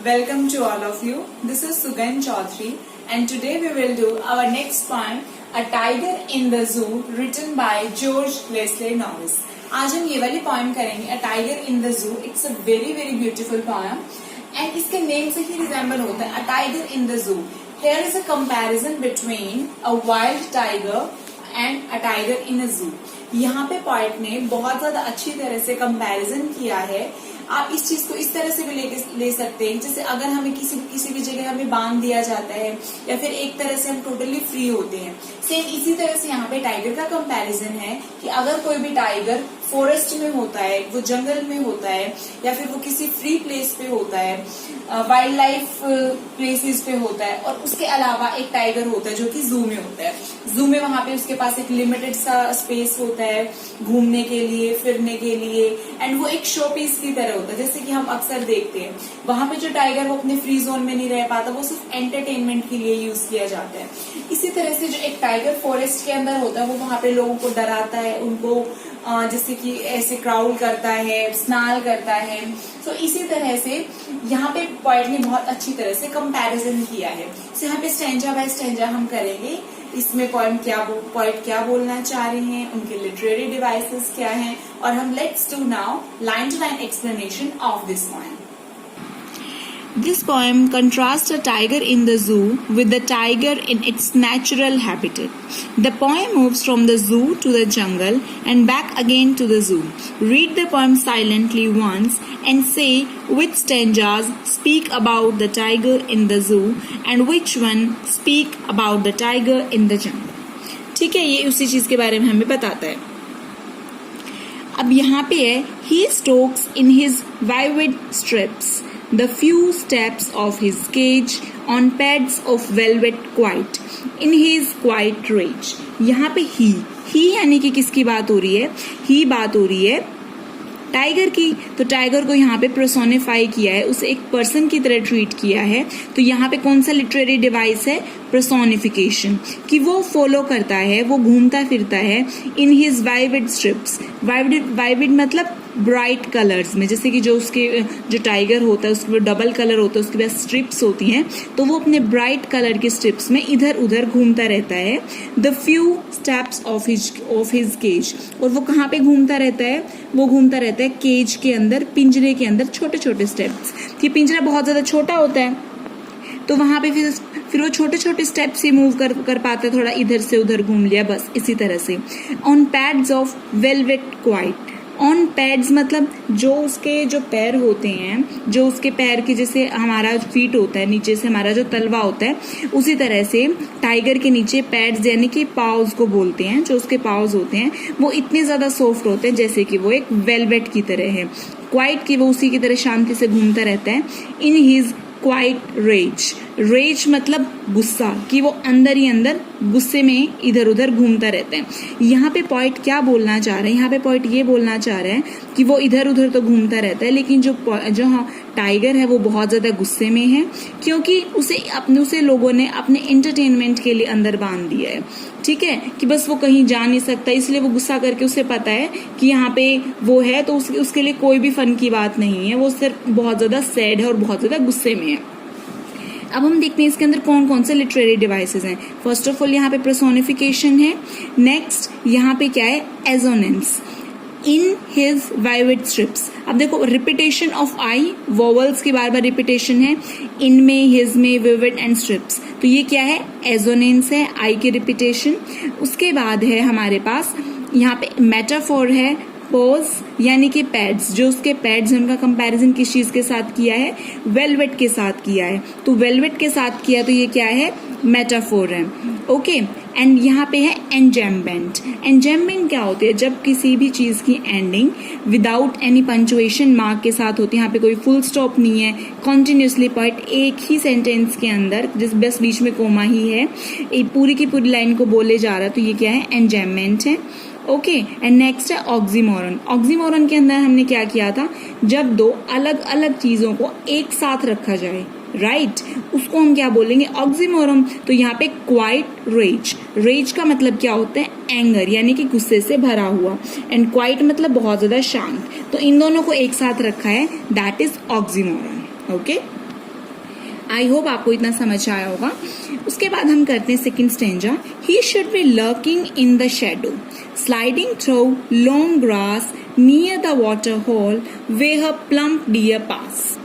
Welcome to all of you. This is Sugan Chaudhary and today we will do our next poem, A Tiger in the Zoo, written by George Leslie Norris. आज हम ये वाली poem करेंगे, A Tiger in the Zoo. It's a very very beautiful poem and इसके name से ही resemble होता है, A Tiger in the Zoo. Here is a comparison between a wild tiger and a tiger in a zoo. यहाँ पे poet ने बहुत ज्यादा अच्छी तरह से comparison किया है. आप इस चीज को इस तरह से भी ले सकते हैं, जैसे अगर हमें किसी भी जगह हमें बांध दिया जाता है या फिर एक तरह से हम टोटली फ्री होते हैं. सेम इसी तरह से यहाँ पे टाइगर का कंपैरिजन है कि अगर कोई भी टाइगर फॉरेस्ट में होता है, वो जंगल में होता है या फिर वो किसी फ्री प्लेस पे होता है, वाइल्ड लाइफ प्लेसेस पे होता है, और उसके अलावा एक टाइगर होता है जो कि जू में होता है. जू में वहां पे उसके पास एक लिमिटेड सा स्पेस होता है घूमने के लिए, फिरने के लिए, एंड वो एक शो पीस की तरह होता है. जैसे कि हम अक्सर देखते हैं वहां पे जो टाइगर वो अपने फ्री जोन में नहीं रह पाता, वो सिर्फ एंटरटेनमेंट के लिए यूज किया जाता है. इसी तरह से जो एक टाइगर फॉरेस्ट के अंदर होता है वो वहां पे लोगों को डराता है, उनको जैसे कि ऐसे क्राउल करता है, स्नाल करता है. तो इसी तरह से यहाँ पे पोएट ने बहुत अच्छी तरह से कंपैरिजन किया है. तो यहाँ पे स्टैंजा बाय स्टैंजा हम करेंगे. इसमें पोएट क्या बोलना चाह रहे हैं, उनके लिटरेरी डिवाइसेस क्या हैं, और हम let's do now line to line explanation of this poem. This poem contrasts a tiger in the zoo with the tiger in its natural habitat. The poem moves from the zoo to the jungle and back again to the zoo. Read the poem silently once and say which stanzas speak about the tiger in the zoo and which one speak about the tiger in the jungle. ठीक है, ये उसी चीज के बारे में हमें बताता है. अब यहाँ पे है, he stalks in his vivid strips the few steps of his cage on pads of velvet quiet in his quiet rage. यहाँ पे ही यानी कि किसकी बात हो रही है? ही बात हो रही है टाइगर की. तो टाइगर को यहाँ पे पर्सोनिफाई किया है, उसे एक पर्सन की तरह ट्रीट किया है. तो यहाँ पे कौन सा लिटरेरी डिवाइस है? पर्सोनिफिकेशन. कि वो फॉलो करता है, वो घूमता फिरता है इन हिज वाइविड स्ट्रिप्स. वाइविड मतलब ब्राइट कलर्स में, जैसे कि जो टाइगर होता है उसके डबल कलर होता है, उसके पास स्ट्रिप्स होती हैं, तो वो अपने ब्राइट कलर के स्ट्रिप्स में इधर उधर घूमता रहता है. The few steps of his cage. और वो कहाँ पे घूमता रहता है? वो घूमता रहता है केज के अंदर, पिंजरे के अंदर, छोटे छोटे स्टेप्स. ये पिंजरा बहुत ज्यादा छोटा होता है, तो वहां पे फिर वो छोटे छोटे स्टेप्स ही मूव कर पाता है, थोड़ा इधर से उधर घूम लिया, बस इसी तरह से. On pads of velvet quite. On pads मतलब जो उसके पैर होते हैं, जो उसके पैर के जैसे हमारा फीट होता है, नीचे से हमारा जो तलवा होता है, उसी तरह से टाइगर के नीचे पैड्स यानी कि पाउज को बोलते हैं. जो उसके पाउज होते हैं वो इतने ज्यादा सॉफ्ट होते हैं जैसे कि वो एक वेलवेट की तरह है. क्वाइट की वो उसी की तरह शांति से घूमता रहता है. इन हिज क्वाइट रेज मतलब गुस्सा, कि वो अंदर ही अंदर गुस्से में इधर उधर घूमता रहता है. यहाँ पे पोएट क्या बोलना चाह रहे हैं? यहाँ पे पोएट ये बोलना चाह रहे हैं कि वो इधर उधर तो घूमता रहता है, लेकिन जो टाइगर है वो बहुत ज्यादा गुस्से में है, क्योंकि उसे लोगों ने अपने एंटरटेनमेंट के लिए अंदर बांध दिया है. ठीक है, कि बस वो कहीं जा नहीं सकता, इसलिए वो गुस्सा करके उसे पता है कि यहाँ पे वो है, तो उसके लिए कोई भी फन की बात नहीं है. वो सिर्फ बहुत ज्यादा सैड है और बहुत ज्यादा गुस्से में है. अब हम देखते हैं इसके अंदर कौन कौन से लिटरेरी डिवाइसेस हैं. फर्स्ट ऑफ ऑल यहाँ पे पर्सोनिफिकेशन है. नेक्स्ट यहाँ पे क्या है? Assonance. In his vivid stripes. अब देखो, रिपीटेशन ऑफ आई, वोवल्स की बार बार रिपीटेशन है. इन में, हिज में, विविड एंड स्ट्रिप्स. तो ये क्या है? एजोनेंस है, आई की रिपीटेशन. उसके बाद है हमारे पास यहाँ पे मेटाफोर है, पोज यानी कि पैड्स. जो उसके पैड्स हैं उनका कंपैरिजन किस चीज के साथ किया है? वेलवेट के साथ किया है. तो वेलवेट के साथ किया, तो ये क्या है? मेटाफोर है. ओके, एंड यहाँ पे है एंजेम्बमेंट. एंजेम्बमेंट क्या होती है? जब किसी भी चीज की ending without any punctuation mark के साथ होती है. यहाँ पे कोई फुल स्टॉप नहीं है, कॉन्टिन्यूसली पोएट एक ही सेंटेंस के अंदर, जिस बस बीच में कोमा ही है, एक पूरी की पूरी लाइन को बोले जा रहा है, तो ये क्या है? एंजेम्बमेंट है. ओके, एंड नेक्स्ट है ऑक्सीमोरन. ऑक्सीमोरन के अंदर हमने क्या किया था? जब दो अलग अलग चीजों को एक साथ रखा जाए, राइट, उसको हम क्या बोलेंगे? ऑक्सीमोरन. तो यहाँ पे क्वाइट रेज का मतलब क्या होता है? एंगर यानी कि गुस्से से भरा हुआ, एंड क्वाइट मतलब बहुत ज्यादा शांत. तो इन दोनों को एक साथ रखा है, that is oxymoron. Okay. I hope आपको इतना समझ आया होगा। उसके बाद हम करते हैं second stanza. He should be lurking in the shadow, sliding through long grass near the water hole where plump deer pass.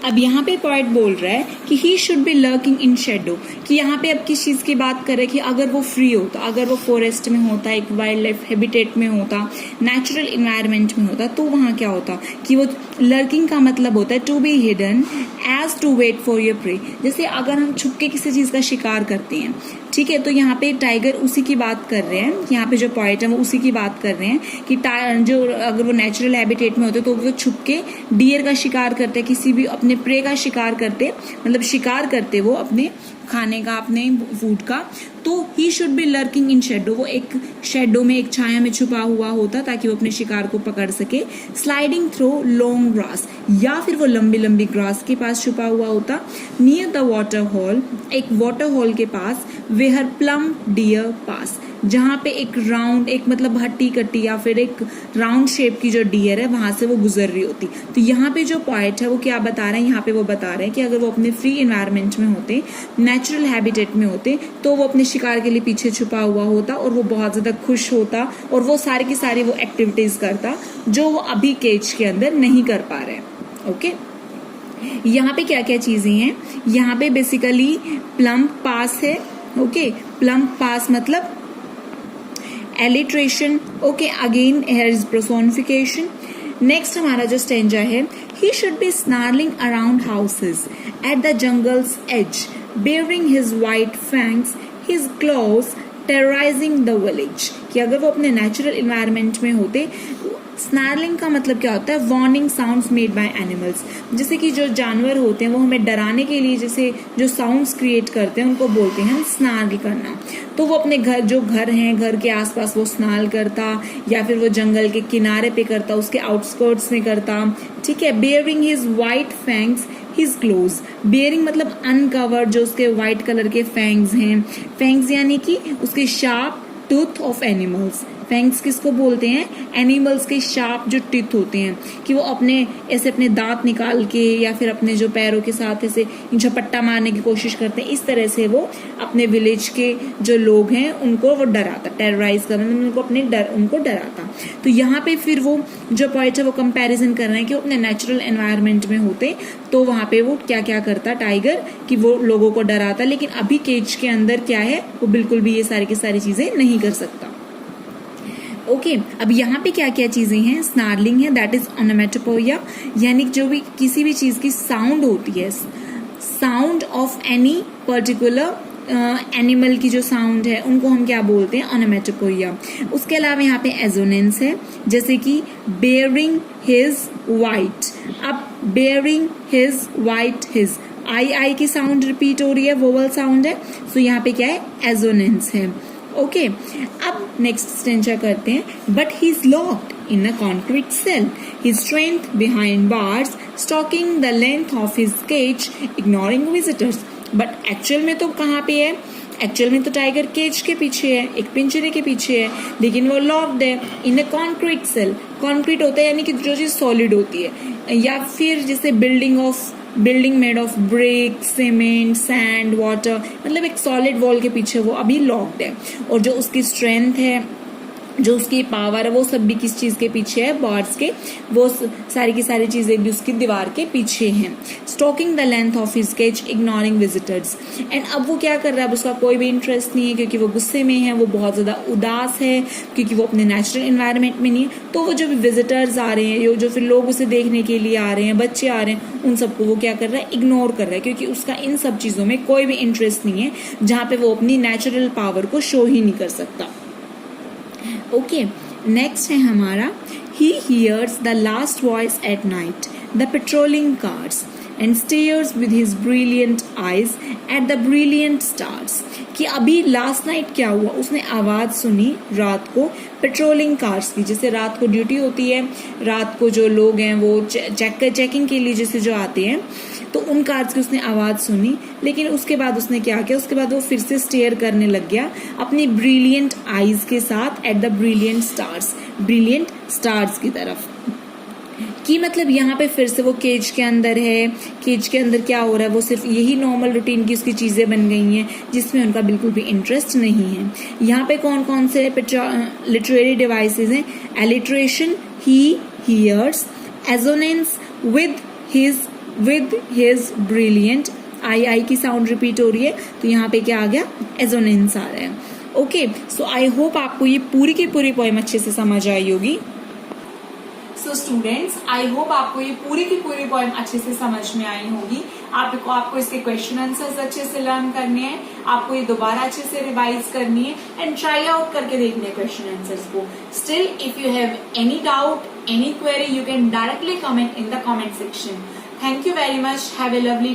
अब यहाँ पे पॉइंट बोल रहा है कि he should be lurking in shadow, कि यहाँ पे अब किस चीज की बात कर रहे हैं कि अगर वो फ्री होता, अगर वो फॉरेस्ट में होता, एक वाइल्ड लाइफ हैबिटेट में होता, नेचुरल इन्वायरमेंट में होता, तो वहां क्या होता कि वो लर्किंग का मतलब होता है to be hidden as to wait for your prey. जैसे अगर हम छुप के किसी चीज का शिकार करते हैं, ठीक है, तो यहाँ पे टाइगर उसी की बात कर रहे हैं, यहाँ पे जो पॉइंट है वो उसी की बात कर रहे हैं कि जो अगर वो नेचुरल हैबिटेट में होते तो वो छुप के डियर का शिकार करते, किसी भी अपने प्रे का शिकार करते, मतलब शिकार करते वो अपने खाने का, अपने फूड का। तो ही should be lurking in shadow, वो एक शेडो में, एक छाया में छुपा हुआ होता ताकि वो अपने शिकार को पकड़ सके। स्लाइडिंग थ्रू लॉन्ग ग्रास, या फिर वो लंबी लंबी ग्रास के पास छुपा हुआ होता। नियर द वाटर होल, एक वाटर होल के पास। वेयर प्लम्प डियर पास, जहां पे एक राउंड, एक मतलब हट्टी कट्टी या फिर एक राउंड शेप की जो डियर है वहां से वो गुजर रही होती। तो यहाँ पे जो पॉइंट है वो क्या बता रहे हैं, यहाँ पे वो बता रहे हैं कि अगर वो अपने फ्री एनवायरनमेंट में होते, नेचुरल हैबिटेट में होते, तो वो अपने शिकार के लिए पीछे छुपा हुआ होता और वो बहुत ज्यादा खुश होता और वो सारी की सारी वो एक्टिविटीज करता जो वो अभी केज के अंदर नहीं कर पा रहे। ओके, यहाँ पे क्या क्या चीजें हैं, यहाँ पे बेसिकली प्लम्प पास है। ओके, प्लम्प पास मतलब alliteration. Okay, again here is personification. Next हमारा जो स्टेंजा है, he should be snarling around houses at the jungle's edge, baring his white fangs, his claws, terrorizing the village. कि अगर वो अपने natural environment में होते, स्नैरलिंग का मतलब क्या होता है, warning sounds made by animals. जैसे कि जो जानवर होते हैं वो हमें डराने के लिए जैसे जो साउंड्स क्रिएट करते हैं उनको बोलते हैं स्नार्ल करना। तो वो अपने घर, जो घर हैं, घर के आसपास वो स्नार्ल करता, या फिर वो जंगल के किनारे पे करता, उसके आउटस्कर्ट्स में करता। ठीक है, bearing his white fangs his close, bearing मतलब अनकवर्ड, जो उसके व्हाइट कलर के फैंग्स हैं। फैंग्स यानी कि उसके sharp tooth of animals. Fangs किसको बोलते हैं, एनिमल्स के शार्प जो टीथ होते हैं, कि वो अपने ऐसे अपने दांत निकाल के या फिर अपने जो पैरों के साथ ऐसे झपट्टा मारने की कोशिश करते हैं। इस तरह से वो अपने विलेज के जो लोग हैं उनको वो डराता, टेरराइज करना, उनको अपने उनको डराता। तो यहाँ पे फिर वो जो पॉइंट है वो कंपैरिजन कर रहे हैं कि वो अपने नेचुरल एनवायरनमेंट में होते तो वहां पे वो क्या क्या करता टाइगर, कि वो लोगों को डराता। लेकिन अभी केज के अंदर क्या है, वो बिल्कुल भी ये सारी की सारी चीजें नहीं कर सकता। ओके, अब यहाँ पे क्या क्या चीजें हैं, स्नार्लिंग है, दैट इज ओनोमेटोपोइया, यानी जो भी किसी भी चीज की साउंड होती है, sound of any particular animal की जो साउंड है उनको हम क्या बोलते हैं, ओनोमेटोपोइया। उसके अलावा यहाँ पे एजोनेंस है, जैसे कि बेयरिंग हिज वाइट। अब बेयरिंग हिज वाइट, हिज आई की साउंड रिपीट हो रही है, वोवल साउंड है, सो यहाँ पे क्या है, एजोनेंस है। ओके, अब नेक्स्ट स्टेंजा करते हैं। But he is locked in a concrete cell, his strength behind bars, stalking the length of his cage, ignoring visitors. But actual में तो कहाँ पे है, एक्चुअल में तो टाइगर केज के पीछे है, एक पिंजरे के पीछे है, लेकिन वो लॉक्ड है इन अ कॉन्क्रीट सेल। कॉन्क्रीट होता है यानी कि जो चीज सॉलिड होती है, या फिर जैसे building made of brick, cement, sand, water, मतलब एक सॉलिड वॉल के पीछे वो अभी लॉक्ड है। और जो उसकी स्ट्रेंथ है, जो उसकी पावर है, वो सब भी किस चीज के पीछे है, बार्स के, वो सारी की सारी चीजें भी उसकी दीवार के पीछे हैं। Stalking the length of his cage, ignoring visitors. And अब वो क्या कर रहा है, अब उसका कोई भी इंटरेस्ट नहीं है, क्योंकि वो गुस्से में है, वो बहुत ज्यादा उदास है, क्योंकि वो अपने नेचुरल एनवायरनमेंट में नहीं है। तो वो जो भी विजिटर्स आ रहे हैं, जो फिर लोग उसे देखने के लिए आ रहे हैं, बच्चे आ रहे हैं, उन सबको वो क्या कर रहा है, इग्नोर कर रहा है, क्योंकि उसका इन सब चीजों में कोई भी इंटरेस्ट नहीं है, जहां पे वो अपनी नेचुरल पावर को शो ही नहीं कर सकता। ओके, नेक्स्ट है हमारा, he hears the last voice at night, the patrolling cars, and stares with his brilliant eyes at the brilliant stars. कि अभी लास्ट नाइट क्या हुआ, उसने आवाज सुनी रात को पेट्रोलिंग कार्स की। जैसे रात को ड्यूटी होती है, रात को जो लोग हैं वो चेकिंग के लिए जैसे जो आते हैं, तो उन कार्स की उसने आवाज सुनी। लेकिन उसके बाद उसने क्या किया, उसके बाद वो फिर से स्टेयर करने लग गया अपनी ब्रिलियंट आईज के साथ एट द ब्रिलियंट स्टार्स की तरफ। कि मतलब यहाँ पे फिर से वो केज के अंदर है, केज के अंदर क्या हो रहा है, वो सिर्फ यही नॉर्मल रूटीन की उसकी चीजें बन गई हैं जिसमें उनका बिल्कुल भी इंटरेस्ट नहीं है। यहाँ पे कौन कौन से लिटरेरी डिवाइसेस हैं? Alliteration, he, hears, assonance, with his brilliant, I की साउंड रिपीट हो रही है तो यहाँ पे क्या आ गया? एजोनेंस आ रहा है। ओके, सो आई होप आपको ये पूरी की पूरी पोएम अच्छे से समझ आई होगी। सो स्टूडेंट्स, आई होप आपको ये पूरी की पूरी पोएम अच्छे से समझ में आई होगी। आपको इसके क्वेश्चन आंसर्स अच्छे से लर्न करने हैं, आपको ये दोबारा अच्छे से रिवाइज करनी है एंड ट्राई आउट करके देखने हैं क्वेश्चन आंसर्स को। Still if you have any doubt, any query, you can directly comment in the comment section. Thank you very much. Have a lovely